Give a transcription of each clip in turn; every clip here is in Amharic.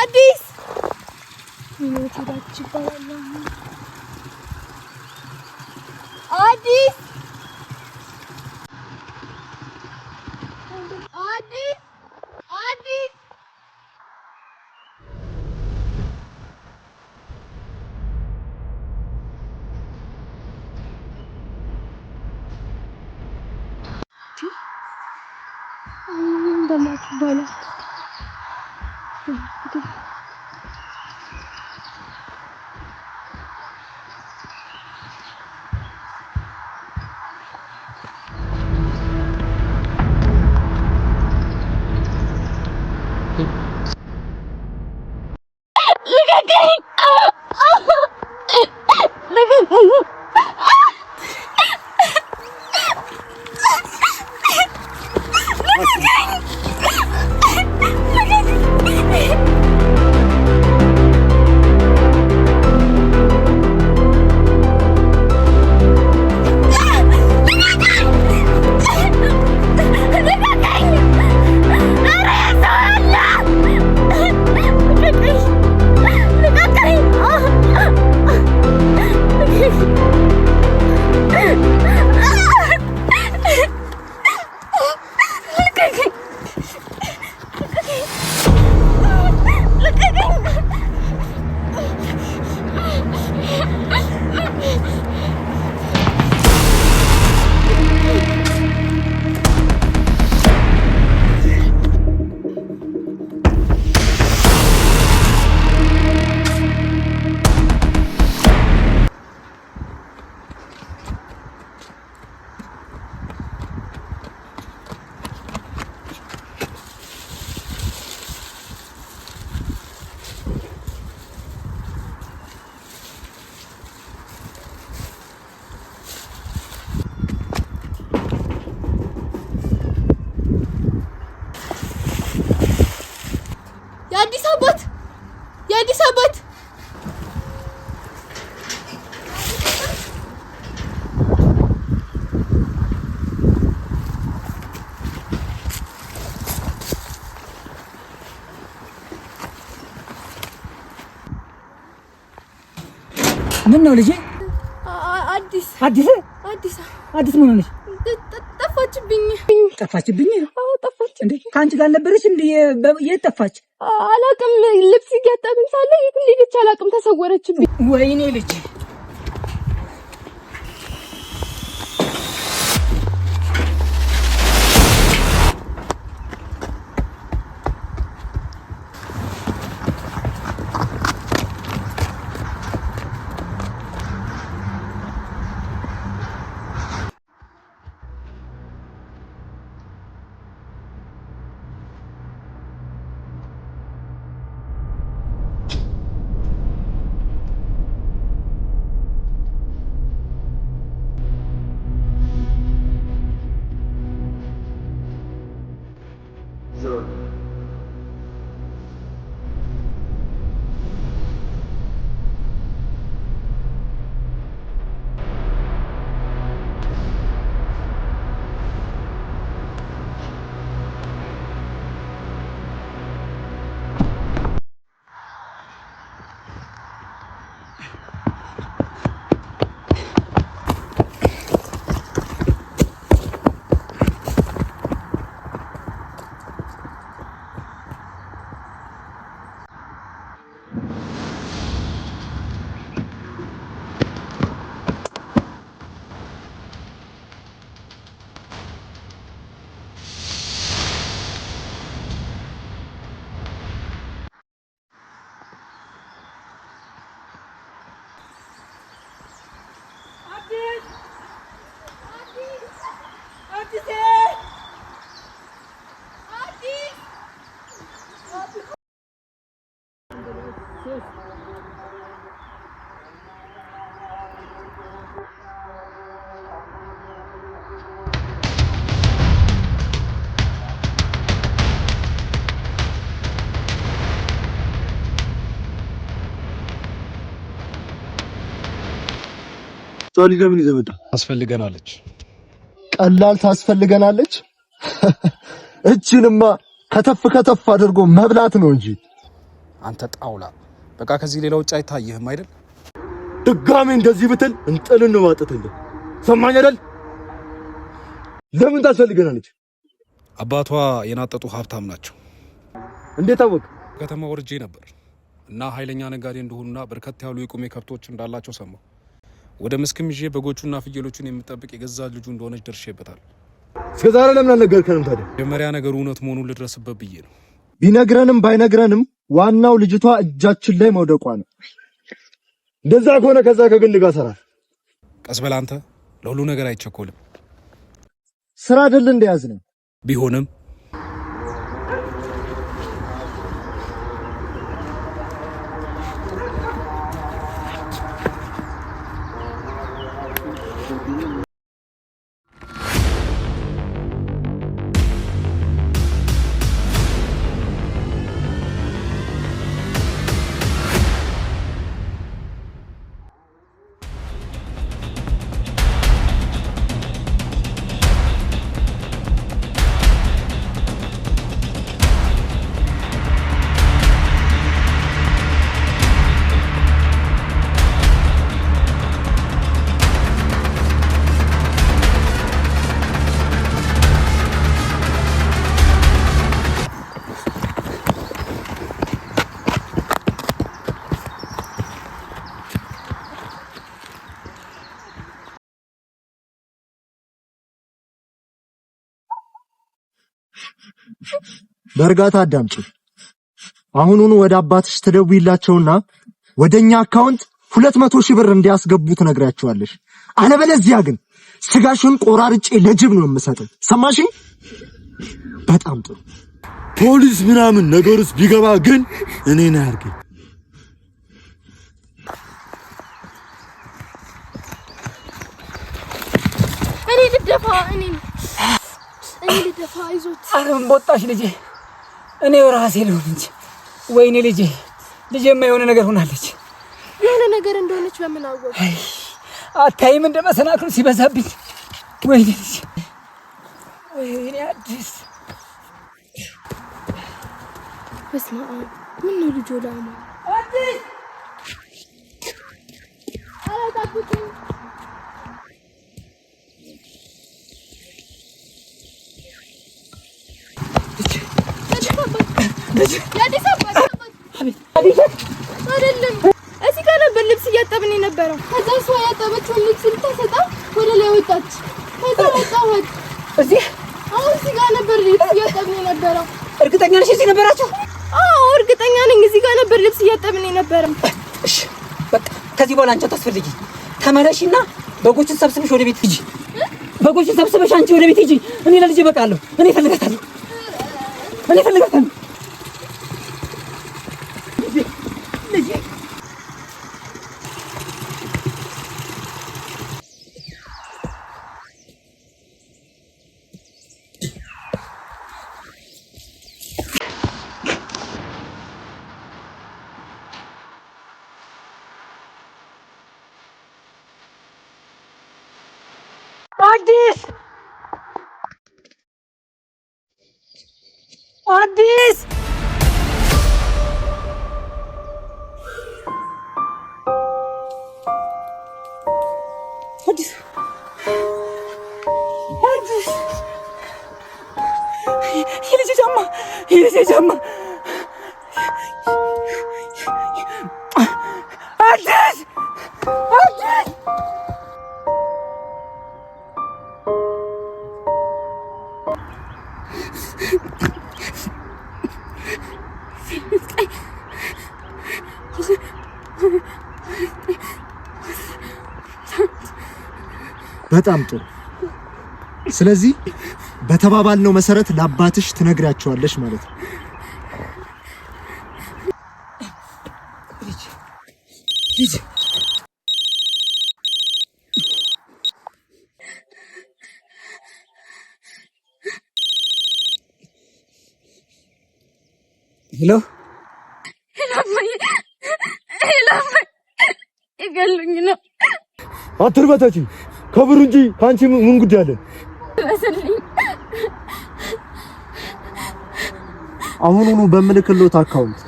አዲስ ይወጣች ይባላል አዲስ አዲስ አዲስ እንደማት ይባላል የአዲስ አባት ምን ነው ልጄ? አዲስ ምን ሆነሽ? ጠፋችብኝ? አዎ ጠፋች። እንዴ ካንቺ ጋር ነበረች እንዴ? የት ጠፋች? አላውቅም። ልብስ እያጠብን ሳለ የት እንደሄደች አላውቅም፣ ተሰወረችብኝ። ወይኔ ልጄ ሶሊ ለምን ይዘመጣ ታስፈልገናለች። ቀላል ታስፈልገናለች። እቺንማ ከተፍ ከተፍ አድርጎ መብላት ነው እንጂ አንተ ጣውላ በቃ ከዚህ ሌላ ውጭ አይታየህም አይደል? ድጋሜ እንደዚህ ብትል እንጥልን ነው ማጠተልህ። ሰማኝ አይደል? ለምን ታስፈልገናለች? አባቷ የናጠጡ ሀብታም ናቸው። እንዴት አወቅ? ከተማ ወርጄ ነበር እና ኃይለኛ ነጋዴ እንደሆኑና በርከት ያሉ የቁሜ ከብቶች እንዳላቸው ሰማሁ። ወደ መስክም ይዤ በጎቹና ፍየሎቹን የምጠብቅ የገዛ ልጁ እንደሆነች ደርሼበታል። እስከዛሬ ለምን አልነገርከንም ታዲያ? መጀመሪያ ነገሩ እውነት መሆኑን ልድረስበት ብዬ ነው። ቢነግረንም ባይነግረንም ዋናው ልጅቷ እጃችን ላይ መውደቋ ነው። እንደዛ ከሆነ ከዛ ከግል ጋር ሰራ። ቀስ በል አንተ፣ ለሁሉ ነገር አይቸኮልም። ስራ አይደል እንደያዝነው ቢሆንም በእርጋታ አዳምጪ። አሁኑኑ ወደ አባትሽ ትደውይላቸውና ወደኛ አካውንት 200,000 ብር እንዲያስገቡ ትነግራቸዋለሽ። አለበለዚያ ግን ስጋሽን ቆራርጬ ለጅብ ነው የምሰጠው። ሰማሽኝ? በጣም ጥሩ። ፖሊስ ምናምን ነገርስ ቢገባ ግን እኔ ነኝ አርገኝ። እኔ ልደፋ አይዞት። አረም ቦጣሽ ልጄ፣ እኔ ራሴ ልሁን እንጂ። ወይኔ ልጄ፣ ልጄማ የሆነ ነገር ሆናለች። የሆነ ነገር እንደሆነች በምን አወቅ? አታይም እንደመሰናክሉ ሲበዛብኝ። ወይኔ ልጄ፣ ወይኔ አዲስ። በስመ አብ። ምን ነው ልጆ ላማ አዲስ አላጣብቁኝ። የአዲስ አበባ አይደለም። እዚህ ጋር ነበር ልብስ እያጠብን የነበረው። ከዛ እሷ ያጠበችውን ልብስ ልታሰጣ ወደ ላይ ወጣች። ከዛ ወጣሁት። እዚህ አሁን እዚህ ጋር ነበር ልብስ እያጠብን የነበረው። እርግጠኛ ነሽ እዚህ ነበራችሁ? አዎ እርግጠኛ ነኝ። እዚህ ጋር ነበር ልብስ እያጠብን የነበረው። እሺ በቃ ከዚህ በኋላ አንቺ አታስፈልጊ። ተመለሽና በጎችን ሰብስበሽ ወደ ቤት ሂጂ። በጎችን ሰብስበሽ አንቺ ወደ ቤት ሂጂ። እኔ ለልጄ በቃለሁ። እኔ እፈልጋታለሁ። አዲስ የልጄ ጫማ አዲስ በጣም ጥሩ። ስለዚህ በተባባልነው መሰረት ለአባትሽ ትነግራቸዋለሽ ማለት ነው። ሄሎ ይገሉኝ ነው። አትርበታች ከብሩ እንጂ ካንቺ ምን ጉዳይ አለ? አሁኑኑ በምልክሎት አካውንት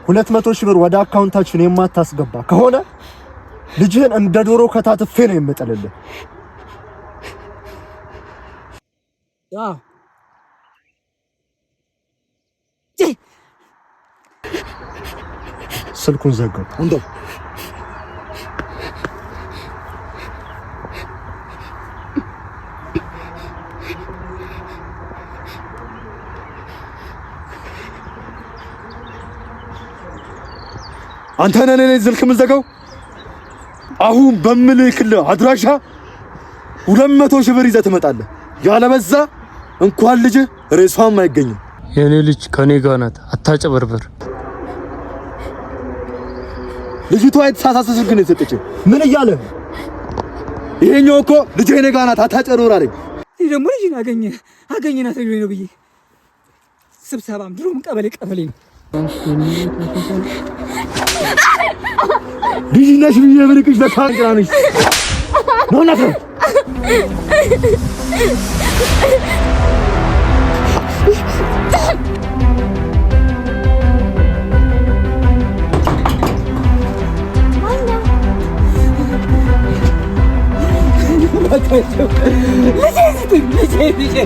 200,000 ብር ወደ አካውንታችን የማታስገባ ከሆነ ልጅህን እንደ ዶሮ ከታትፌ ነው የምጥልልህ። ስልኩን ዘጋው። እንደው አንተ ነህ ስልክ የምትዘጋው? አሁን በምልክልህ አድራሻ 200,000 ብር ይዘህ ትመጣለህ። ያለበዛ እንኳን ልጅ ሬሷም አይገኝም። የኔ ልጅ ከኔ ጋር ናት፣ አታጨበርበር። ልጅቷ የተሳሳተ ስልክ ነው የሰጠችኝ። ምን እያለ? ይሄኛው እኮ ልጅ የኔ ጋር ናት፣ አታጨበርበር አለኝ። ይሄ ደግሞ ልጅን አገኘናት ነው ብዬ ስብሰባም ድሮም ቀበሌ ነው። ልጅነሽ ብዬ ብልክሽ ለካንግራ ነሽ ነው ናት ነው ልጄ